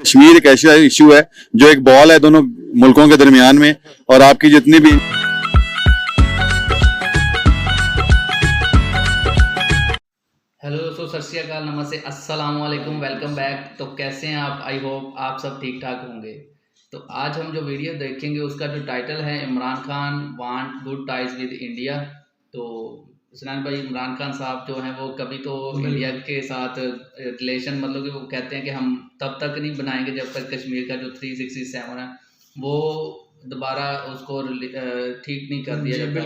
कश्मीर एक ऐसा इशू है जो एक बॉल है दोनों मुल्कों के दरमियान में, और आपकी जितनी भी हेलो दोस्तों, सत श्री अकाल, नमस्ते, अस्सलाम वालेकुम, वेलकम बैक। तो कैसे हैं आप? आई होप आप सब ठीक ठाक होंगे। तो आज हम जो वीडियो देखेंगे उसका जो टाइटल है, Imran Khan want good ties with India. तो सुनान भाई, इमरान खान साहब जो हैं वो कभी तो इंडिया के साथ रिलेशन, मतलब कि वो कहते हैं कि हम तब तक नहीं बनाएंगे जब तक कश्मीर का जो 367 है वो दोबारा उसको ठीक नहीं कर दिया जाता।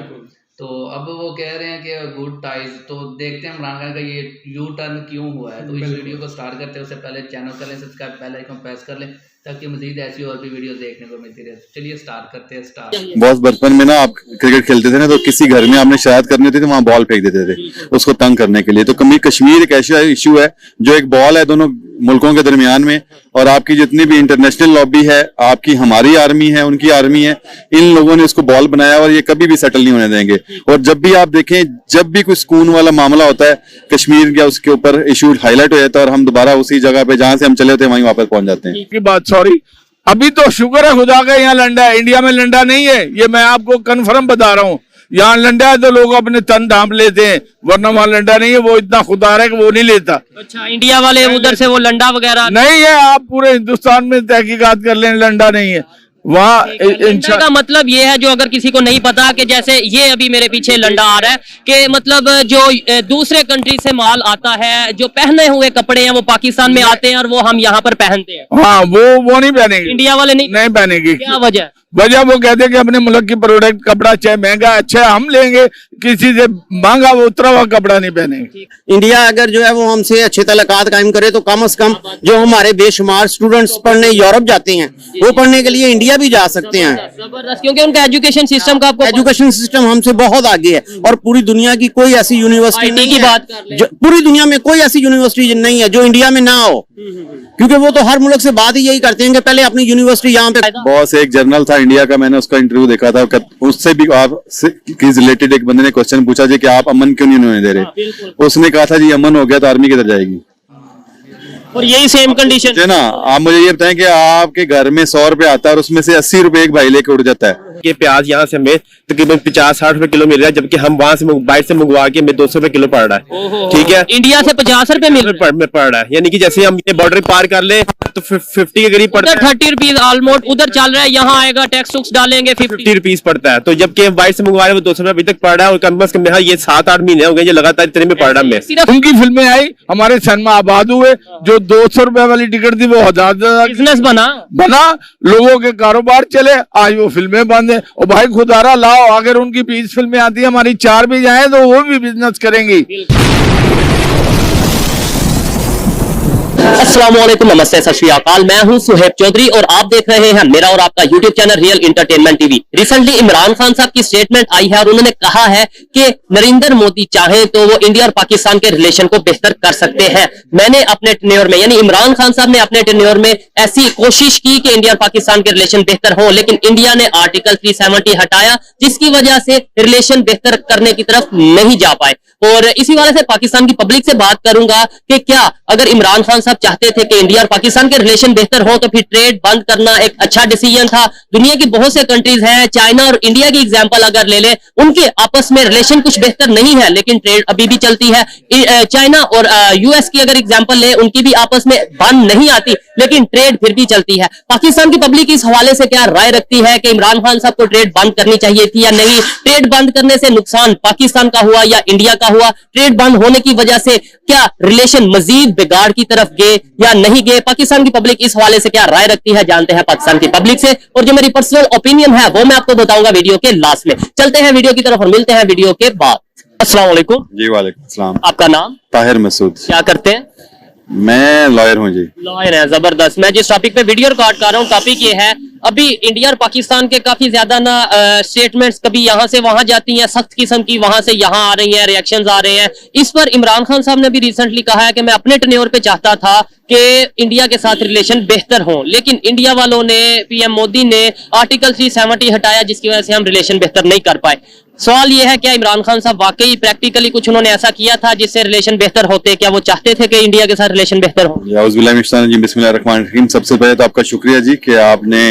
तो अब वो कह रहे हैं कि गुड टाइज। तो देखते हैं इमरान खान का ये यू टर्न क्यों हुआ है। तो इस वीडियो को स्टार्ट करते हैं उससे पहले चैनल कर लें सब्सक्राइब, बेल आइकन प्रेस कर लें ताकि मजीद ऐसी और भी वीडियो देखने को मिलती रहे। चलिए स्टार्ट करते हैं। स्टार्ट बहुत बचपन में ना आप क्रिकेट खेलते थे ना, तो किसी घर में आपने शरारत करनी होती थी, वहां बॉल फेंक देते थे उसको तंग करने के लिए। तो कश्मीर एक ऐसा इशू है जो एक बॉल है दोनों मुल्कों के दरमियान में, और आपकी जितनी भी इंटरनेशनल लॉबी है, आपकी हमारी आर्मी है, उनकी आर्मी है, इन लोगों ने इसको बॉल बनाया और ये कभी भी सेटल नहीं होने देंगे। और जब भी आप देखें, जब भी कोई सुकून वाला मामला होता है कश्मीर या उसके ऊपर इशू हाईलाइट हो जाता है और हम दोबारा उसी जगह पे जहां से हम चले होते हैं वहीं वापस पहुंच जाते हैं। की बात सॉरी, अभी तो शुक्र है खुदा का यहाँ लंडा है, इंडिया में लंडा नहीं है, ये मैं आपको कंफर्म बता रहा हूँ। यहाँ लंडा है तो लोग अपने तन ढांप लेते हैं, वरना वहाँ लंडा नहीं है। वो इतना खुदा है कि वो नहीं लेता। अच्छा, इंडिया वाले उधर से वो लंडा वगैरह नहीं है। आप पूरे हिंदुस्तान में तहकीकात कर लें, लंडा नहीं है वहाँ। लंडा का मतलब ये है, जो अगर किसी को नहीं पता, कि जैसे ये अभी मेरे पीछे लंडा आ रहा है, कि मतलब जो दूसरे कंट्री से माल आता है, जो पहने हुए कपड़े हैं वो पाकिस्तान में आते हैं और वो हम यहाँ पर पहनते हैं। हाँ, वो नहीं पहनेंगे, इंडिया वाले नहीं पहनेंगे। क्या वजह? वजह वो कहते हैं कि अपने मुल्क की प्रोडक्ट कपड़ा चाहे महंगा अच्छा हम लेंगे, किसी से महंगा वो उतरा हुआ कपड़ा नहीं पहनेंगे। इंडिया अगर जो है वो हमसे अच्छे तल्लुकात कायम करे तो कम से कम जो हमारे बेशुमार स्टूडेंट्स पढ़ने यूरोप जाते हैं वो पढ़ने के लिए इंडिया भी जा सकते हैं। जबरदस्त, क्योंकि उनका एजुकेशन सिस्टम का एजुकेशन सिस्टम हमसे बहुत आगे है, और पूरी दुनिया की कोई ऐसी यूनिवर्सिटी नहीं की बात है, पूरी दुनिया में कोई ऐसी यूनिवर्सिटी नहीं है जो इंडिया में ना हो, क्योंकि वो तो हर मुल्क से बात ही यही करते हैं कि पहले अपनी यूनिवर्सिटी यहाँ पे। बॉस एक जर्नल था इंडिया का, मैंने उसका इंटरव्यू देखा था, उससे भी आप रिलेटेड एक बंदे ने क्वेश्चन पूछा जी कि आप अमन क्यों नहीं होने दे रहे। उसने कहा था जी अमन हो गया तो आर्मी किधर जाएगी। और यही सेम कंडीशन है ना। आप मुझे ये बताएं कि आपके घर में 100 रुपए आता है और उसमें से 80 रुपए एक भाई लेके उड़ जाता है। ये प्याज यहाँ से हमें तकरीबन 50-60 रुपए किलो मिल रहा है, जबकि हम वहाँ से बाहर से मंगवा के हमें 200 रुपए किलो पड़ रहा है। ठीक है, इंडिया से 50 रुपए पड़ रहा है। यानी कि जैसे हम ये बॉर्डर पार कर ले तो 50 के करीब पड़ता है। 30 रुपीज ऑलमोस्ट उधर चल रहा है, यहाँ आएगा टैक्स टुक्स डालेंगे 50 रुपीज पड़ता है। तो जबकि बाहर से मंगवा रहे हैं वो 200 रुपए अभी तक पड़ रहा है, और कम से कम ये 7-8 महीने हो गए ये लगातार इतने में पड़ रहा है। उनकी फिल्में आई, हमारे सनमा आबाद हुए, जो 200 रुपए वाली टिकट थी वो 1000 बिजनेस बना, लोगों के कारोबार चले। आज वो फिल्में बंद है। और भाई खुदारा लाओ, अगर उनकी 20 फिल्में आती है, हमारी 4 भी जाए तो वो भी बिजनेस करेंगी। अस्सलामुअलैकुम, नमस्ते, सत श्री अकाल। मैं हूं सुहेब चौधरी और आप देख रहे हैं मेरा और आपका YouTube channel real entertainment TV. Recently Imran Khan साहब की स्टेटमेंट आई है और उन्होंने कहा है कि नरेंद्र मोदी चाहे तो वो इंडिया और पाकिस्तान के रिलेशन को बेहतर कर सकते हैं। मैंने अपने टेन्योर में, यानी इमरान खान साहब ने अपने टेन्योर में ऐसी कोशिश की कि इंडिया और पाकिस्तान के रिलेशन बेहतर हो, लेकिन इंडिया ने आर्टिकल 370 हटाया, जिसकी वजह से रिलेशन बेहतर करने की तरफ नहीं जा पाए। और इसी वजह से पाकिस्तान की पब्लिक से बात करूंगा कि क्या अगर इमरान खान साहब चाहते थे कि इंडिया और पाकिस्तान के रिलेशन बेहतर हो तो फिर ट्रेड बंद करना एक अच्छा डिसीजन था। दुनिया की बहुत से कंट्रीज हैं, चाइना और इंडिया की एग्जांपल अगर ले ले, उनके आपस में रिलेशन कुछ बेहतर नहीं है लेकिन ट्रेड अभी भी चलती है। चाइना और यूएस की अगर एग्जांपल ले, उनकी भी आपस में बंद नहीं आती लेकिन ट्रेड फिर भी चलती है। पाकिस्तान की पब्लिक इस हवाले से क्या राय रखती है कि इमरान खान साहब को ट्रेड बंद करनी चाहिए थी या नहीं? ट्रेड बंद करने से नुकसान पाकिस्तान का हुआ या इंडिया का हुआ? ट्रेड बंद होने की वजह से क्या रिलेशन मजीद बिगाड़ की तरफ गए या नहीं गए? पाकिस्तान की पब्लिक इस हवाले से क्या राय रखती है, जानते हैं पाकिस्तान की पब्लिक से। और जो मेरी पर्सनल ओपिनियन है वो मैं आपको बताऊंगा वीडियो के लास्ट में। चलते हैं वीडियो की तरफ और मिलते हैं वीडियो के बाद। अस्सलाम वालेकुम। जी वालेकुम सलाम। आपका नाम? ताहिर मसूद। क्या करते हैं? मैं लॉयर हूँ जी। लॉयर है, जबरदस्त। मैं जिस टॉपिक पे वीडियो रिकॉर्ड कर रहा हूँ, टॉपिक ये है, अभी इंडिया और पाकिस्तान के काफी ज्यादा ना स्टेटमेंट्स कभी यहाँ से वहां जाती हैं, सख्त किस्म की, वहां से यहाँ आ रही हैं, रिएक्शंस आ रहे हैं। इस पर इमरान खान साहब ने भी रिसेंटली कहा है कि मैं अपने टेन्योर पे चाहता था कि इंडिया के साथ रिलेशन बेहतर हो, लेकिन इंडिया वालों ने, पीएम मोदी ने आर्टिकल 370 हटाया, जिसकी वजह से हम रिलेशन बेहतर नहीं कर पाए। सवाल ये है, क्या इमरान खान साहब वाकई प्रैक्टिकली कुछ उन्होंने ऐसा किया था जिससे रिलेशन बेहतर होते? क्या वो चाहते थे कि इंडिया के साथ रिलेशन बेहतर हो? जी, बिस्मिल्लाहिर्रहमानिर्रहीम। सबसे पहले तो आपका शुक्रिया जी कि आपने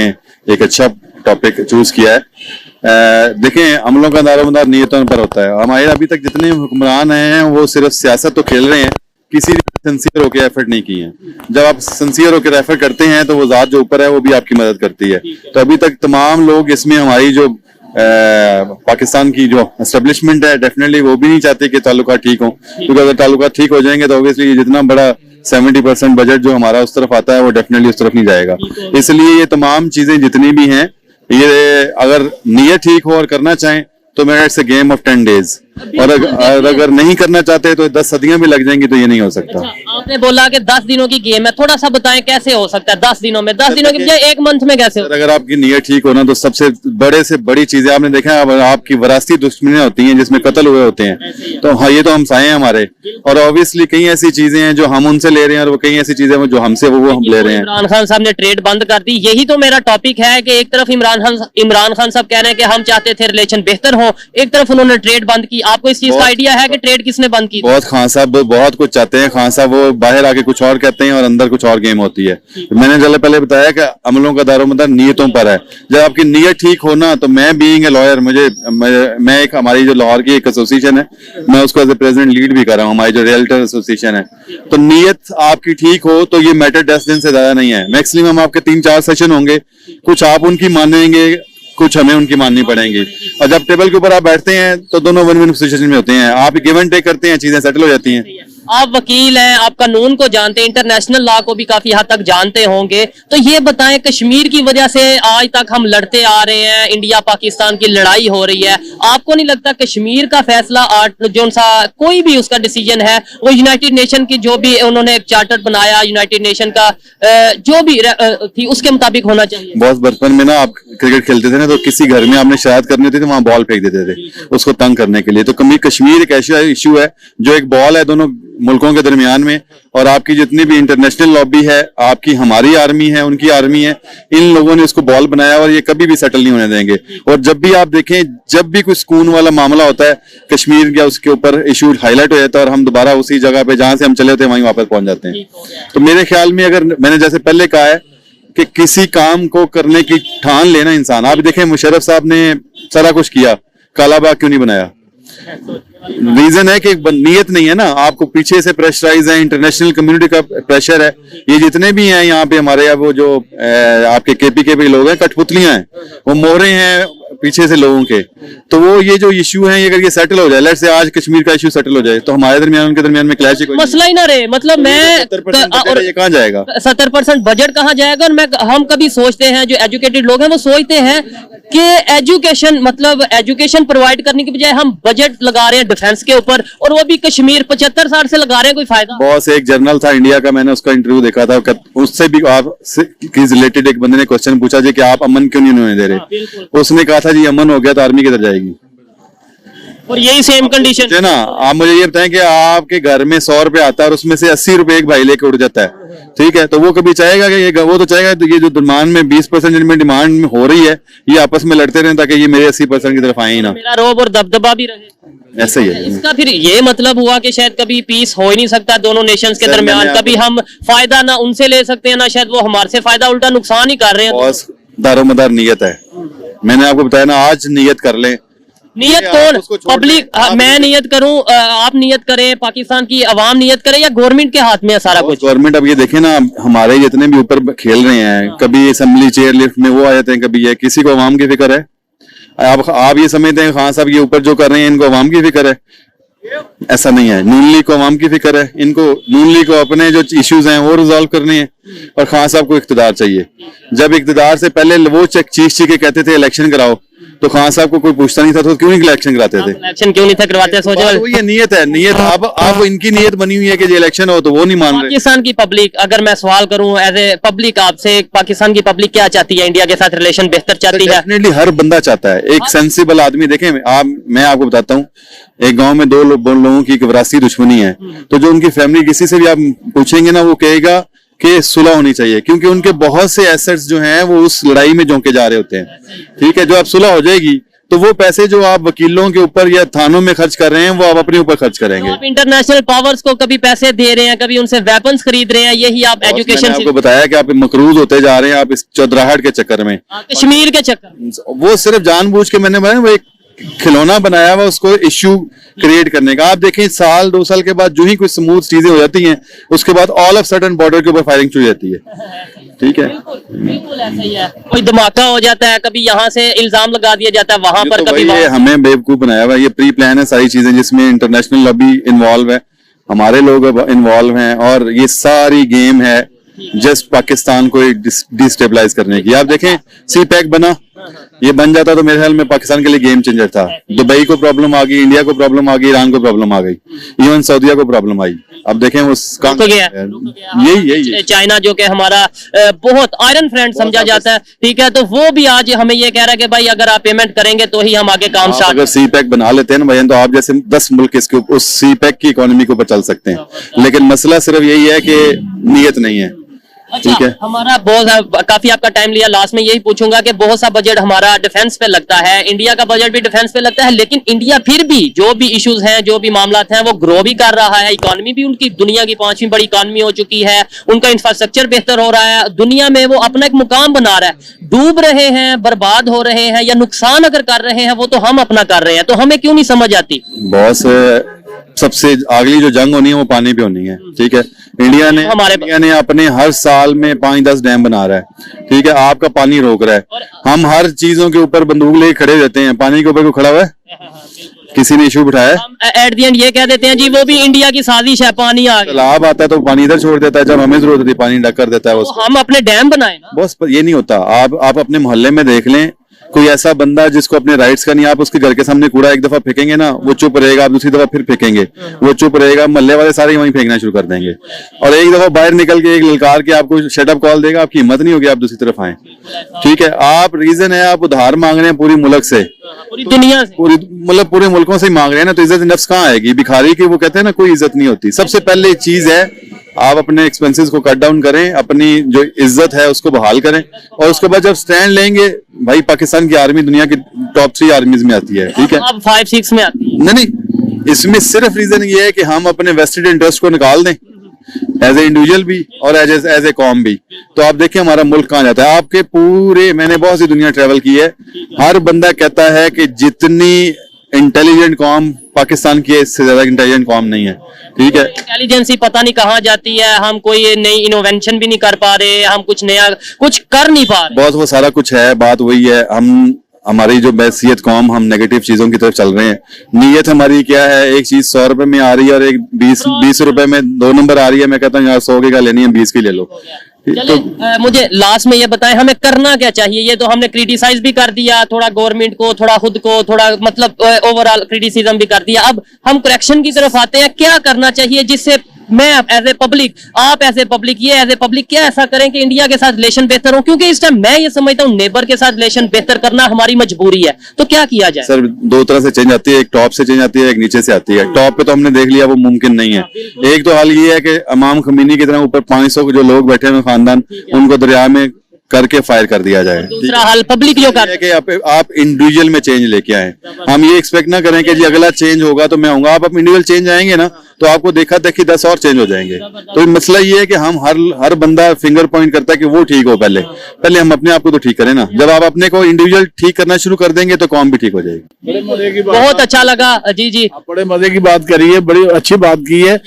एक अच्छा टॉपिक चूज किया है। देखें, अमलों का दारोमदार नीयतों पर होता है। हमारे अभी तक जितने हुक्मरान हैं वो सिर्फ सियासत तो खेल रहे हैं, किसी ने सिंसियर होकर एफर्ट नहीं की है। जब आप सिंसियर होकर एफर्ट करते हैं तो वो जात जो ऊपर है वो भी आपकी मदद करती है। तो अभी तक तमाम लोग इसमें हमारी जो पाकिस्तान की जो एस्टेब्लिशमेंट है डेफिनेटली वो भी नहीं चाहते कि ताल्लुकात ठीक हो, क्योंकि अगर ताल्लुकात ठीक हो जाएंगे तो ऑब्वियसली जितना बड़ा 70% बजट जो हमारा उस तरफ आता है वो डेफिनेटली उस तरफ नहीं जाएगा। इसलिए ये तमाम चीजें जितनी भी हैं, ये अगर नीयत ठीक हो और करना चाहें तो मेरा it's a game of 10 days, और अगर नहीं करना चाहते तो 10 सदियां भी लग जाएंगी, तो ये नहीं हो सकता। आपने बोला कि 10 दिनों की गेम है, थोड़ा सा बताएं कैसे हो सकता है 10 दिनों में? 10 दिनों की बजाय 1 मंथ में कैसे हो? अगर आपकी नीयत ठीक हो ना तो सबसे बड़े से बड़ी चीजें आपने देखा है, आपकी वरासती दुश्मनियां होती हैं जिसमें कत्ल हुए होते हैं, तो हाँ ये तो हमसाए हैं हमारे, और ऑब्वियसली कई ऐसी चीजें हैं जो हम उनसे ले रहे हैं और वो कई ऐसी चीजें जो हमसे वो हम ले रहे हैं। इमरान खान साहब ने ट्रेड बंद कर दी, यही तो मेरा टॉपिक है कि एक तरफ इमरान खान साहब कह रहे हैं कि हम चाहते थे रिलेशन बेहतर हो, एक तरफ उन्होंने ट्रेड बंद की। आपको इस चीज का आइडिया है कि ट्रेड किसने बंद की? बहुत खान साहब बहुत कुछ चाहते हैं। खान साहब वो बाहर आके कुछ और कहते हैं और अंदर कुछ और गेम होती है। मैंने चलो पहले बताया कि अमलों का दारोमदार नीयतों पर है। जब आपकी नीयत ठीक हो ना, तो मैं बीइंग ए लॉयर, मैं एक हमारी जो लाहौर की एक एसोसिएशन है, मैं उसको एज ए प्रेसिडेंट लीड भी कर रहा हूँ, हमारी जो रियल्टर एसोसिएशन है। तो नीयत आपकी ठीक हो तो ये मैटर 10 दिन से ज्यादा नहीं है। मैक्सिमम आपके 3-4 सेशन होंगे, कुछ आप उनकी मानेंगे, कुछ हमें उनकी माननी पड़ेंगी, और जब टेबल के ऊपर आप बैठते हैं तो दोनों विन विन सिचुएशन में होते हैं। आप गिव एंड टेक करते हैं, चीजें सेटल हो जाती हैं। आप वकील हैं, आप कानून को जानते हैं, इंटरनेशनल लॉ को भी काफी हद तक जानते होंगे, तो ये बताएं, कश्मीर की वजह से आज तक हम लड़ते आ रहे हैं, इंडिया पाकिस्तान की लड़ाई हो रही है। आपको नहीं लगता कश्मीर का फैसला जो सा कोई भी उसका डिसीजन है वो यूनाइटेड नेशन की जो भी उन्होंने एक चार्टर बनाया यूनाइटेड नेशन का जो भी थी उसके मुताबिक होना चाहिए? बहुत बचपन में ना आप क्रिकेट खेलते थे ना, तो किसी घर में आपने शरारत करनी होती थी, वहां बॉल फेंक देते थे उसको तंग करने के लिए। तो कश्मीर एक ऐसा इशू है जो एक बॉल है दोनों मुल्कों के दरमियान में, और आपकी जितनी भी इंटरनेशनल लॉबी है, आपकी हमारी आर्मी है, उनकी आर्मी है, इन लोगों ने उसको बॉल बनाया और ये कभी भी सेटल नहीं होने देंगे। और जब भी आप देखें, जब भी कोई सुकून वाला मामला होता है कश्मीर या उसके ऊपर इशू हाईलाइट हो जाता है और हम दोबारा उसी जगह पे जहां से हम चले होते हैं वहीं वापस पहुंच जाते हैं। तो मेरे ख्याल में, अगर मैंने जैसे पहले कहा है कि किसी काम को करने की ठान लेना इंसान, आप देखें मुशर्रफ साहब ने सारा कुछ किया, काला बाग क्यों नहीं बनाया? रीजन है कि नीयत नहीं है ना, आपको पीछे से प्रेशराइज है, इंटरनेशनल कम्युनिटी का प्रेशर है। ये जितने भी हैं यहाँ पे हमारे, वो जो आपके केपी के लोग हैं, कठपुतलियां हैं, वो मोहरे हैं पीछे से लोगों के। तो वो ये जो इशू है, अगर ये सेटल हो जाए, लेट्स से आज कश्मीर का इशू सेटल हो जाए, तो हमारे दरमियान उनके दरमियान में क्लैश मसला ही ना रहे। मतलब मैं 70% ये कहाँ जाएगा? 70% बजट कहाँ जाएगा? और हम कभी सोचते हैं, जो एजुकेटेड लोग हैं वो सोचते हैं कि एजुकेशन मतलब एजुकेशन प्रोवाइड करने की बजाय हम बजट लगा रहे हैं डिफेंस के ऊपर, और वो भी कश्मीर 75 साल से लगा रहे हैं। कोई फायदा? बॉस एक जर्नल था इंडिया का, मैंने उसका इंटरव्यू देखा था, उससे भी आप रिलेटेड एक बंदे ने क्वेश्चन पूछा जी कि आप अमन क्यों नहीं होने दे रहे? उसने कहा था जी अमन हो गया तो आर्मी किधर जाएगी? और यही सेम कंडीशन है ना। आप मुझे ये बताएं कि आपके घर में 100 रुपए आता है और उसमें से 80 रुपए एक भाई लेके उड़ जाता है, ठीक है, तो वो कभी चाहेगा कि वो तो चाहेगा तो ये जो डिमांड में 20% जिनमें डिमांड हो रही है, ये आपस में लड़ते रहे ताकि ये मेरे 80% की तरफ आए ही ना, मेरा रोब और दबदबा भी रहे। ऐसा ही है। इसका फिर ये मतलब हुआ कि शायद कभी पीस हो ही नहीं सकता दोनों नेशंस के दरमियान। कभी हम फायदा ना उनसे ले सकते हैं, ना शायद वो हमारे से फायदा, उल्टा नुकसान ही कर रहे हैं। बॉस दारोमदार नियत है, मैंने आपको बताया ना, आज नियत कर लें। नियत कौन? पब्लिक? मैं नियत करूं, आप नियत करें, पाकिस्तान की आवाम नियत करे, या गवर्नमेंट के हाथ में है सारा कुछ? गवर्नमेंट, अब ये देखें ना, हमारे जितने भी ऊपर खेल रहे हैं, कभी असेंबली चेयर लिफ्ट में वो आ जाते हैं, कभी ये, किसी को आवाम की फिक्र है? आप ये समझते हैं खान साहब ये ऊपर जो कर रहे हैं इनको आवाम की फिक्र है? ऐसा नहीं है। नून लीग को आवाम की फिक्र है, इनको नून लीग को अपने जो इश्यूज हैं वो रिजॉल्व करने हैं, और खान साहब को इख्तिदार चाहिए। जब इख्तिदार से पहले वो चीख के कहते थे इलेक्शन कराओ, तो खान साहब को कोई पूछता नहीं था, तो क्यों नहीं इलेक्शन कराते थे? इलेक्शन क्यों नहीं था करवाते? सोचो ये नियत है, नियत अब इनकी नियत बनी हुई है कि इलेक्शन हो, तो वो नहीं मान रहे। पाकिस्तान की पब्लिक, अगर मैं सवाल करूं एज ए पब्लिक आपसे, पाकिस्तान की पब्लिक क्या चाहती है? इंडिया के साथ रिलेशन बेहतर चाहती है? डेफिनेटली हर बंदा चाहता है, एक सेंसिबल आदमी। देखें मैं आपको बताता हूँ, एक गांव में दो लोगों की एक विरासती दुश्मनी है, तो जो उनकी फैमिली, किसी से भी आप पूछेंगे ना, वो कहेगा कि सुलह होनी चाहिए, क्योंकि उनके बहुत से एसेट्स जो हैं वो उस लड़ाई में झोंके जा रहे होते हैं, ठीक है। जो अब सुलह हो जाएगी, तो वो पैसे जो आप वकीलों के ऊपर या थानों में खर्च कर रहे हैं वो आप अपने ऊपर खर्च करेंगे। आप इंटरनेशनल पावर्स को कभी पैसे दे रहे हैं, कभी उनसे वेपन्स खरीद रहे हैं, यही आप मैंने एजुकेशन आपको बताया कि आप मकरूज होते जा रहे हैं, आप इस चौधराहट के चक्कर में। कश्मीर के चक्कर वो सिर्फ जानबूझ के मैंने बताया, वो एक खिलौना बनाया हुआ उसको इश्यू क्रिएट करने का। आप देखें साल 2 साल के बाद जो ही कुछ स्मूथ चीजें हो जाती हैं, उसके बाद ऑल ऑफ सडन बॉर्डर के ऊपर फायरिंग शुरू हो जाती है। ठीक है, बिल्कुल ऐसा ही है। कोई धमाका हो जाता है, कभी यहाँ से इल्जाम लगा दिया जाता है वहां पर, तो कभी ये हमें बेवकूफ बनाया हुआ है। ये प्री प्लान है सारी चीजें, जिसमें इंटरनेशनल लॉबी इन्वॉल्व है, हमारे लोग इन्वॉल्व हैं, और ये सारी गेम है जस्ट पाकिस्तान को डिस्टेबलाइज करने की। आप देखें सी पैक बना, ये बन जाता तो मेरे ख्याल में पाकिस्तान के लिए गेम चेंजर था। दुबई को प्रॉब्लम आ गई, इंडिया को प्रॉब्लम आ गई, ईरान को प्रॉब्लम आ गई, इवन सऊदीया को प्रॉब्लम आई। अब देखें उसका यही चाइना जो कि हमारा बहुत आयरन फ्रेंड समझा जाता है, ठीक है, तो वो भी आज हमें ये कह रहा है कि भाई अगर आप पेमेंट करेंगे तो ही हम आगे काम आप स्टार्ट। अगर सी पैक बना लेते हैं ना भाई, तो आप जैसे 10 मुल्क इसके उस सी पैक की इकोनॉमी के ऊपर चल सकते हैं। लेकिन मसला सिर्फ यही है कि नीयत नहीं है। ठीक है, हमारा बहुत काफी आपका टाइम लिया, लास्ट में यही पूछूंगा कि बहुत सा बजट हमारा डिफेंस पे लगता है, इंडिया का बजट भी डिफेंस पे लगता है, लेकिन इंडिया फिर भी जो भी इश्यूज हैं, जो भी मामला हैं, वो ग्रो भी कर रहा है। इकोनॉमी भी उनकी दुनिया की 5वीं बड़ी इकोनॉमी हो चुकी है, उनका इंफ्रास्ट्रक्चर बेहतर हो रहा है, दुनिया में वो अपना एक मुकाम बना रहा है। डूब रहे हैं, बर्बाद हो रहे हैं या नुकसान अगर कर रहे हैं वो तो हम अपना कर रहे हैं, तो हमें क्यों नहीं समझ आती? बॉस सबसे अगली जो जंग होनी है वो पानी पे होनी है। ठीक है, इंडिया ने अपने हर साल में 5-10 डैम बना रहा है। ठीक है, आपका पानी रोक रहा है। हम हर चीजों के ऊपर बंदूक लेके खड़े रहते हैं, पानी के ऊपर कोई खड़ा हुआ है? किसी ने इशू उठाया? एट दी एंड ये कह देते हैं जी वो भी इंडिया की साजिश है, पानी आ गया, तालाब आता है तो पानी इधर छोड़ देता है, जब हमें जरूरत होती है पानी डक कर देता है। तो हम अपने डैम बनाए ना। बस ये नहीं होता। आप अपने मोहल्ले में देख लें, कोई ऐसा बंदा जिसको अपने राइट्स का नहीं, आप उसके घर के सामने कूड़ा एक दफा फेंकेंगे ना, वो चुप रहेगा, आप दूसरी दफा फिर फेंकेंगे, वो चुप रहेगा, मोहल्ले वाले सारे वहीं फेंकना शुरू कर देंगे, और एक दफा बाहर निकल के एक ललकार के आपको शटअप कॉल देगा, आपकी हिम्मत नहीं होगी आप दूसरी तरफ आए। ठीक है, आप रीजन है आप उधार मांग रहे हैं पूरी मुल्क से, पूरी दुनिया से, मतलब पूरे मुल्कों से ही मांग रहे हैं ना, तो इज्जत नफ्स कहाँ आएगी? भिखारी की वो कहते हैं ना कोई इज्जत नहीं होती। सबसे पहले चीज है आप अपने एक्सपेंसेस को कट डाउन करें, अपनी जो इज्जत है उसको बहाल करें, और उसके बाद जब स्टैंड लेंगे, भाई पाकिस्तान की आर्मी दुनिया की टॉप 3 आर्मीज में आती है। ठीक है, अब 5-6 में आती है। नहीं, इसमें सिर्फ रीजन ये है कि हम अपने वेस्टेड इंटरेस्ट को निकाल दें, एज ए इंडिविजुअल भी और एज ए कॉम भी। तो आप देखिए हमारा मुल्क कहाँ जाता है। आपके पूरे, मैंने बहुत सी दुनिया ट्रेवल की है, हर बंदा कहता है कि जितनी इंटेलिजेंट कॉम पाकिस्तान की है, इससे ज्यादा इंटेलिजेंट कॉम नहीं है। ठीक है, इंटेलिजेंसी पता नहीं कहाँ जाती है, हम कोई नई इनोवेशन भी नहीं कर पा रहे, हम कुछ नया कुछ कर नहीं पा रहे। बहुत वो सारा कुछ है, बात वही है, हमारी जो बैसियत कॉम, हम नेगेटिव चीजों की तरफ चल रहे हैं। नीयत हमारी क्या है? एक चीज 100 रुपए में आ रही है और एक 20 रुपए में 2 नंबर आ रही है। मैं कहता हूँ यार 100 की क्या लेनी है, 20 की ले लो। चले, मुझे लास्ट में ये बताएं हमें करना क्या चाहिए? ये तो हमने क्रिटिसाइज भी कर दिया, थोड़ा गवर्नमेंट को, थोड़ा खुद को, थोड़ा मतलब ओवरऑल क्रिटिसिज्म भी कर दिया। अब हम करेक्शन की तरफ आते हैं, क्या करना चाहिए जिससे मैं एज ए पब्लिक, आप एज ए पब्लिक, ये एज ए पब्लिक क्या ऐसा करें कि इंडिया के साथ रिलेशन बेहतर हो? क्योंकि इस टाइम मैं ये समझता हूँ नेबर के साथ रिलेशन बेहतर करना हमारी मजबूरी है, तो क्या किया जाए? सर 2 तरह से चेंज आती है, एक टॉप से चेंज आती है, एक नीचे से आती है। टॉप पे तो हमने देख लिया वो मुमकिन नहीं है। एक तो हाल ये है कि इमाम खमीनी की तरह ऊपर 500 जो लोग बैठे हुए खानदान, उनको दरिया में करके फायर कर दिया जाए। दूसरा हाल पब्लिक जो कर कि आप इंडिविजुअल में चेंज लेके आए। हम ये एक्सपेक्ट ना करें कि जी अगला चेंज होगा तो मैं आऊंगा। आप इंडिविजुअल चेंज आएंगे ना तो आपको देखा देखी 10 और चेंज हो जाएंगे। तो मसला ये है कि हम हर बंदा फिंगर पॉइंट करता है कि वो ठीक हो, पहले हम अपने आप को तो ठीक करें ना। जब आप अपने को इंडिविजुअल ठीक करना शुरू कर देंगे तो कौम भी ठीक हो जाएगी। बड़े मजे की बहुत अच्छा लगा जी जी, बड़े मजे की बात करी है, बड़ी अच्छी बात की है।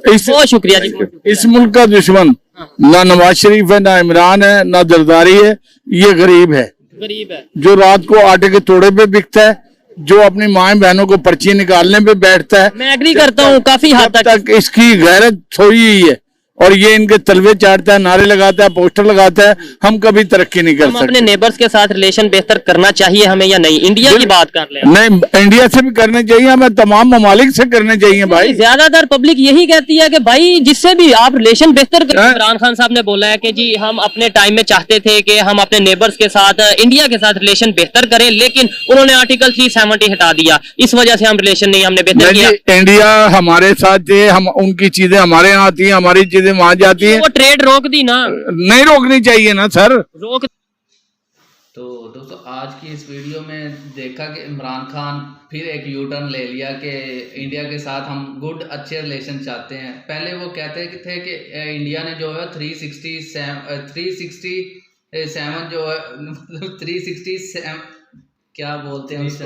बहुत शुक्रिया जी। इस मुल्क का दुश्मन ना नवाज शरीफ है, ना इमरान है, ना जरदारी है, ये गरीब है। गरीब है जो रात को आटे के तोड़े पे बिकता है, जो अपनी माए बहनों को पर्ची निकालने पे बैठता है। मैं एग्री करता हूँ काफी हद तक इसकी गैरत सोई हुई है और ये इनके तलवे चाटता है, नारे लगाता है, पोस्टर लगाता है। हम कभी तरक्की नहीं कर हम सकते। अपने नेबर्स के साथ रिलेशन बेहतर करना चाहिए हमें या नहीं? इंडिया की बात कर ले। नहीं, इंडिया से भी करने चाहिए, हमें तमाम ममालिक से करने चाहिए भाई। ज्यादातर पब्लिक यही कहती है कि भाई जिससे भी आप रिलेशन बेहतर करें। इमरान खान साहब ने बोला है कि जी हम अपने टाइम में चाहते थे कि हम अपने नेबर्स के साथ, इंडिया के साथ रिलेशन बेहतर करें, लेकिन उन्होंने आर्टिकल 370 हटा दिया। इस वजह से हम रिलेशन नहीं हमने बेहतर किया। इंडिया हमारे साथ है, हम उनकी चीजें हमारे यहाँ आती है, हमारी चीजें वहां जाती है। वो ट्रेड रोक दी ना, नहीं रोकनी चाहिए ना सर। रोक तो दोस्तों आज की इस वीडियो में देखा कि इमरान खान फिर एक यू टर्न ले लिया कि इंडिया के साथ हम गुड अच्छे रिलेशन चाहते हैं। पहले वो कहते थे कि इंडिया ने जो है 367 जो है मतलब 367 क्या बोलते हैं उसको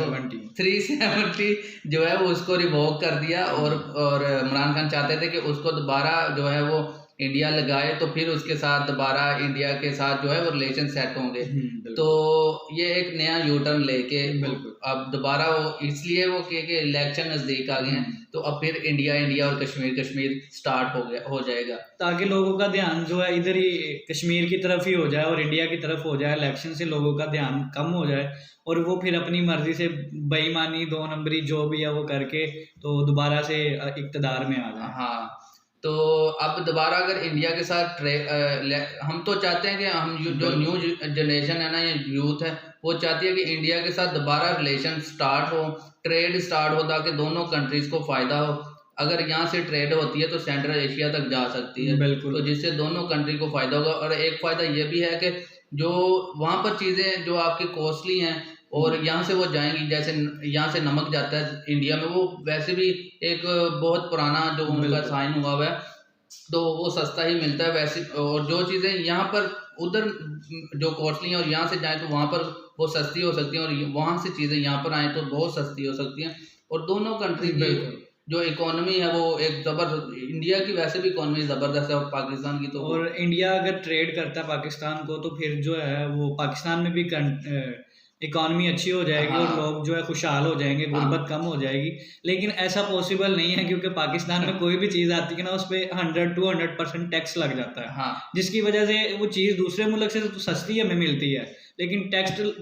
370 जो है वो उसको रिवोक कर दिया और इमरान खान चाहते थे कि उसको दोबारा जो है वो इंडिया लगाए तो फिर उसके साथ दोबारा इंडिया के साथ जो है वो रिलेशन सेट होंगे। तो ये एक नया यू टर्न लेके अब दोबारा वो इसलिए वो कि इलेक्शन नज़दीक आ गए हैं तो अब फिर इंडिया और कश्मीर स्टार्ट हो जाएगा ताकि लोगों का ध्यान जो है इधर ही कश्मीर की तरफ ही हो जाए और इंडिया की तरफ हो जाए। इलेक्शन से लोगों का ध्यान कम हो जाए और वो फिर अपनी मर्जी से बेईमानी 2 नंबरी जो भी है वो करके तो दोबारा से इक़्तिदार में आ जाए। हाँ, तो अब दोबारा अगर इंडिया के साथ हम तो चाहते हैं कि हम जो न्यू जनरेशन है ना, ये यूथ है, वो चाहती है कि इंडिया के साथ दोबारा रिलेशन स्टार्ट हो, ट्रेड स्टार्ट हो ताकि दोनों कंट्रीज को फ़ायदा हो। अगर यहाँ से ट्रेड होती है तो सेंट्रल एशिया तक जा सकती है, बिल्कुल। तो जिससे दोनों कंट्री को फ़ायदा होगा। और एक फ़ायदा ये भी है कि जो वहाँ पर चीज़ें जो आपकी कॉस्टली हैं और यहाँ से वो जाएंगी, जैसे यहाँ से नमक जाता है इंडिया में, वो वैसे भी एक बहुत पुराना जो उनका साइन हुआ हुआ है तो वो सस्ता ही मिलता है वैसे। और जो चीज़ें यहाँ पर उधर जो कॉस्टली हैं और यहाँ से जाएं तो वहाँ पर वो सस्ती हो सकती हैं और वहाँ से चीज़ें यहाँ पर आएँ तो बहुत सस्ती हो सकती हैं। और दोनों कंट्री की जो इकोनॉमी है वो एक ज़बरदस्त, इंडिया की वैसे भी इकोनॉमी ज़बरदस्त है और पाकिस्तान की तो। और इंडिया अगर ट्रेड करता है पाकिस्तान को तो फिर जो है वो पाकिस्तान में भी इकॉनमी अच्छी हो जाएगी। हाँ। और लोग जो है खुशहाल हो जाएंगे, गुर्बत कम हो जाएगी। लेकिन ऐसा पॉसिबल नहीं है क्योंकि पाकिस्तान में कोई भी चीज़ आती है ना उस पर 100-200% टैक्स लग जाता है। हाँ, जिसकी वजह से वो चीज़ दूसरे मुल्क से तो सस्ती हमें मिलती है लेकिन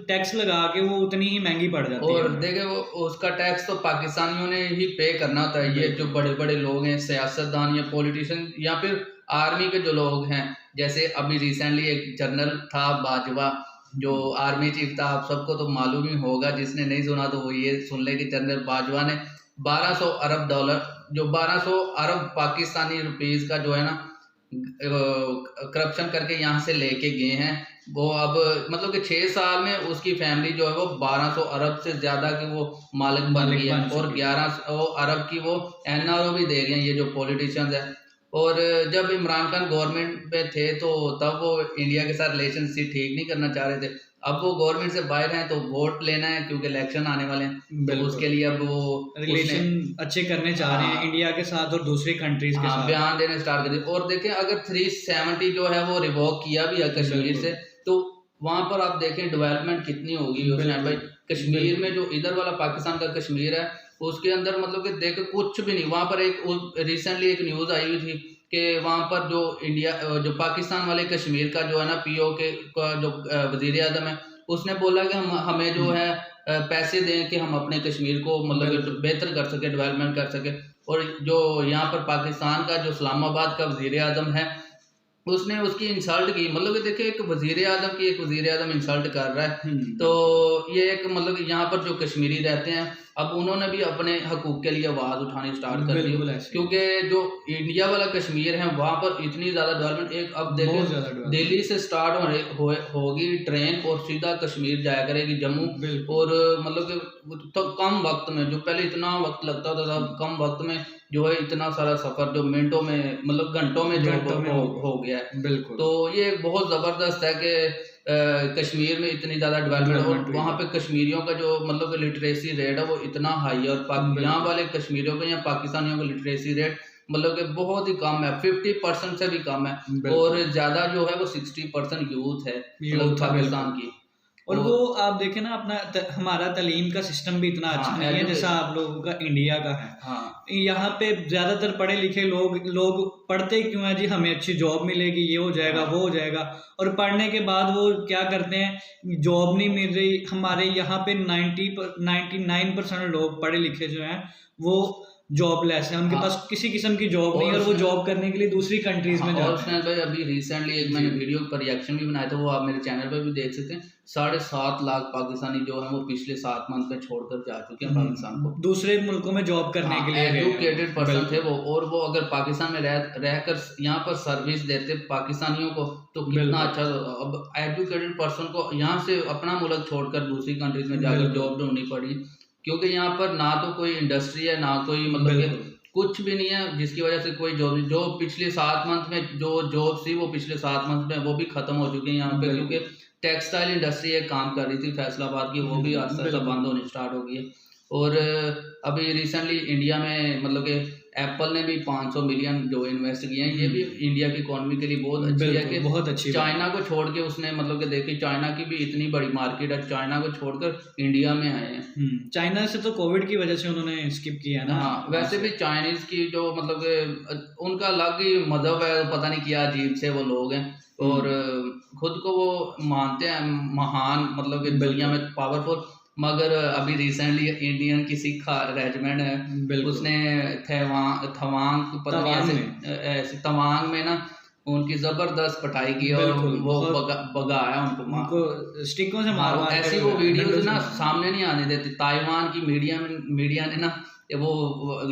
टैक्स लगा के वो उतनी ही महंगी पड़ जाती है। और देखे वो उसका टैक्स तो पाकिस्तानियों ने ही पे करना होता है। ये जो बड़े बड़े लोग हैं, सियासतदान या पॉलिटिशियन या फिर आर्मी के जो लोग हैं, जैसे अभी रिसेंटली एक जनरल था बाजवा जो आर्मी चीफ था, आप सबको तो मालूम ही होगा, जिसने नहीं सुना तो वो ये सुन ले कि जनरल बाजवा ने 1200 अरब डॉलर, जो 1200 अरब पाकिस्तानी रुपीस का जो है ना करप्शन करके यहाँ से लेके गए हैं। वो अब मतलब कि 6 साल में उसकी फैमिली जो है वो 1200 अरब से ज़्यादा की वो मालिक बन गई है और 1100 अरब की वो एनआरओ भी दे गए हैं ये जो पॉलिटिशियंस है। और जब इमरान खान गवर्नमेंट में थे तो तब वो इंडिया के साथ रिलेशनशिप ठीक नहीं करना चाह रहे थे। अब वो गवर्नमेंट से बाहर हैं तो वोट लेना है क्योंकि इलेक्शन आने वाले हैं, तो उसके लिए अब वो रिलेशन अच्छे करने चाह रहे हैं इंडिया के साथ और दूसरी कंट्रीज के साथ, बयान देने स्टार्ट कर दिए। और देखें अगर 370 जो है वो रिवोक किया भी है कश्मीर से तो वहाँ पर आप देखें डेवलपमेंट कितनी होगी हुसैन भाई। कश्मीर में जो इधर वाला पाकिस्तान का कश्मीर है उसके अंदर मतलब कि देख कुछ भी नहीं। वहाँ पर एक रिसेंटली एक न्यूज़ आई हुई थी कि वहाँ पर जो पाकिस्तान वाले कश्मीर का जो है ना POK का जो वज़ीर आज़म है उसने बोला कि हमें जो है पैसे दें कि हम अपने कश्मीर को मतलब बेहतर कर सके, डेवलपमेंट कर सके। और जो यहाँ पर पाकिस्तान का जो इस्लामाबाद का वज़ीर आज़म है उसने उसकी इंसल्ट की। मतलब कि देखिए एक वज़ीर आज़म इंसल्ट कर रहा है तो ये एक मतलब कि यहाँ पर जो कश्मीरी रहते हैं अब उन्होंने भी अपने हकूक़ के लिए आवाज़ उठानी स्टार्ट कर दी क्योंकि जो इंडिया वाला कश्मीर है वहाँ पर इतनी ज़्यादा डेवलपमेंट एक अब देखिए दिल्ली से स्टार्ट होगी ट्रेन और सीधा कश्मीर जाया करेगी जम्मू। और मतलब कि तो कम वक्त में, जो पहले इतना वक्त लगता था कम वक्त में जो है इतना सारा सफ़र जो मिनटों में मतलब घंटों में हो गया है। बिल्कुल। तो ये बहुत ज़बरदस्त है कि कश्मीर में इतनी ज़्यादा डेवलपमेंट और वहाँ पे कश्मीरियों का जो मतलब कि लिटरेसी रेट है वो इतना हाई है और यहाँ वाले कश्मीरियों का या पाकिस्तानियों का लिटरेसी रेट मतलब कि बहुत ही कम है, 50% से भी कम है। और ज़्यादा जो है वो 60% यूथ है पाकिस्तान की। और वो आप देखें ना अपना हमारा तालीम का सिस्टम भी इतना अच्छा नहीं है जैसा आप लोगों का इंडिया का है। हाँ, यहाँ पे ज्यादातर पढ़े लिखे लोग पढ़ते क्यों हैं जी, हमें अच्छी जॉब मिलेगी, ये हो जाएगा वो हो जाएगा। और पढ़ने के बाद वो क्या करते हैं, जॉब नहीं मिल रही। हमारे यहाँ पे 99% लोग पढ़े लिखे जो हैं वो जॉबलेस है, उनके पास किसी किस्म की जॉब नहीं है और वो जॉब करने के लिए दूसरी कंट्रीज में जाते हैं। और भाई अभी रिसेंटली एक मैंने वीडियो पर रिएक्शन भी बनाया था, वो आप मेरे चैनल पर भी देख सकते हैं। 7.5 लाख पाकिस्तानी जो है वो पिछले 7 मंथ में छोड़कर जा चुके हैं पाकिस्तान को, दूसरे मुल्कों में जॉब करने के लिए। एजुकेटेड पर्सन थे वो, और वो अगर पाकिस्तान में रहकर यहाँ पर सर्विस देते पाकिस्तानियों को तो कितना अच्छा। अब एजुकेटेड पर्सन को यहाँ से अपना मुल्क छोड़कर दूसरी कंट्रीज में जाकर जॉब ढूंढनी पड़ी, क्योंकि यहाँ पर ना तो कोई इंडस्ट्री है, ना कोई मतलब कि कुछ भी नहीं है, जिसकी वजह से कोई जो पिछले 7 मंथ में जो जॉब थी वो पिछले 7 मंथ में वो भी खत्म हो चुकी है यहाँ पे, क्योंकि टेक्सटाइल इंडस्ट्री एक काम कर रही थी फैसलाबाद की, वो भी आस्ते आस्ते बंद होनी स्टार्ट हो गई है। और अभी रिसेंटली इंडिया में मतलब कि एप्पल ने भी 500 मिलियन जो इन्वेस्ट किए हैं, ये भी इंडिया की इकोनॉमी के लिए बहुत अच्छी है कि बहुत अच्छी चाइना को छोड़ के उसने मतलब कि देखिए चाइना की भी इतनी बड़ी मार्केट है, चाइना को छोड़कर इंडिया में आए हैं। चाइना से तो कोविड की वजह से उन्होंने स्किप किया है ना। हाँ, वैसे भी चाइनीज की जो मतलब कि उनका अलग ही मजहब है, पता नहीं क्या अजीब से वो लोग हैं, और खुद को वो मानते हैं महान मतलब कि दुनिया में पावरफुल। मगर अभी रिसेंटली इंडियन की सिख रेजिमेंट है, उसने तवांग में ना उनकी जबरदस्त पिटाई की और वो भगाया उनको स्टिकों से मार ऐसी वो वीडियोस ना सामने नहीं आने देती। ताइवान की मीडिया ने ना वो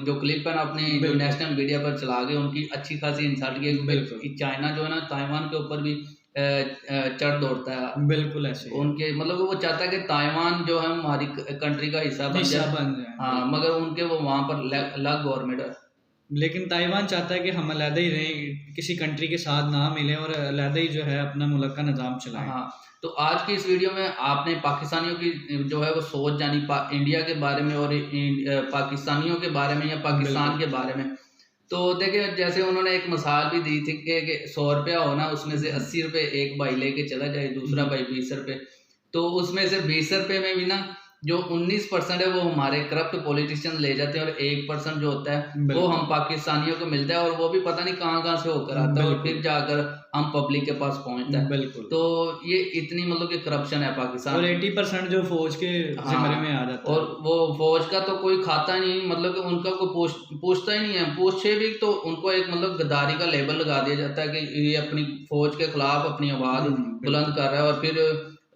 जो क्लिप है ना अपनी जो नेशनल मीडिया पर चला गए, उनकी अच्छी खासी इंसल्ट की। चाइना जो है ना ताइवान के ऊपर भी चढ़ दौड़ता है, बिल्कुल ऐसे उनके मतलब वो चाहता है कि ताइवान जो है हमारी कंट्री का हिस्सा बन जाए। हाँ, मगर उनके वो वहाँ पर अलग गवर्नमेंट है, लेकिन ताइवान चाहता है कि हम अलहदा ही रहें, किसी कंट्री के साथ ना मिले और अलहदा ही जो है अपना मुल्क का निज़ाम चलाएं। हाँ, तो आज की इस वीडियो में आपने पाकिस्तानियों की जो है वो सोच जानी इंडिया के बारे में और पाकिस्तानियों के बारे में या पाकिस्तान के बारे में। तो देखिए जैसे उन्होंने एक मिसाल भी दी थी कि 100 रुपया हो ना, उसमें से 80 रुपये एक भाई लेके चला जाए, दूसरा भाई 20 रुपये, तो उसमें से 20 रुपये में भी ना जो 19% है वो हमारे करप्ट पॉलिटिशियन ले जाते हैं, और 1% जो होता है वो हम पाकिस्तानियों को मिलता है, और वो भी पता नहीं कहाँ से होकर आता है और फिर जाकर हम पब्लिक के पास पहुंचता है। बिल्कुल, तो ये इतनी मतलब कि करप्शन है पाकिस्तान, और 80% जो फौज के जिम्मे में आ जाता है, और वो फौज का तो कोई खाता नहीं, मतलब कि उनका कोई पूछता ही नहीं है। पूछे भी तो उनको एक मतलब गद्दारी का लेबल लगा दिया जाता है कि ये अपनी फौज के खिलाफ अपनी आवाज बुलंद कर रहा है। और फिर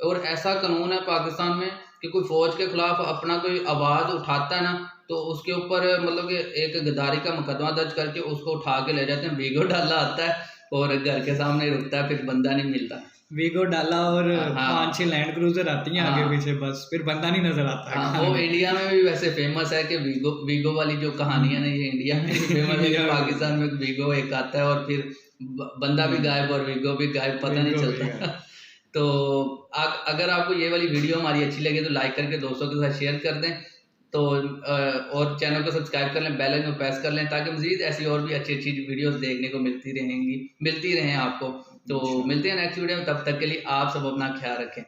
और ऐसा कानून है पाकिस्तान में कि कोई फौज के खिलाफ अपना कोई आवाज उठाता है ना, तो उसके ऊपर मतलब कि एक गद्दारी का मुकदमा दर्ज करके उसको उठा के ले जाते हैं। वीगो डाला आता है और घर के सामने रुकता है, फिर बंदा नहीं मिलता। वीगो डाला और 5-6 लैंड क्रूजर आती हैं आगे पीछे, बस फिर बंदा नहीं नजर आता है। वो इंडिया में भी वैसे फेमस है कि वीगो वाली जो कहानी है ना, ये इंडिया में फेमस है कि पाकिस्तान में वीगो एक आता है और फिर बंदा भी गायब और वीगो भी गायब, पता नहीं चलता। तो अगर आपको ये वाली वीडियो हमारी अच्छी लगे तो लाइक करके दोस्तों के साथ शेयर कर दें, तो और चैनल को सब्सक्राइब कर लें, बेल आइकन को प्रेस कर लें, ताकि मजीद ऐसी और भी अच्छी अच्छी वीडियोस देखने को मिलती रहें आपको। तो मिलते हैं नेक्स्ट वीडियो में, तब तक के लिए आप सब अपना ख्याल रखें।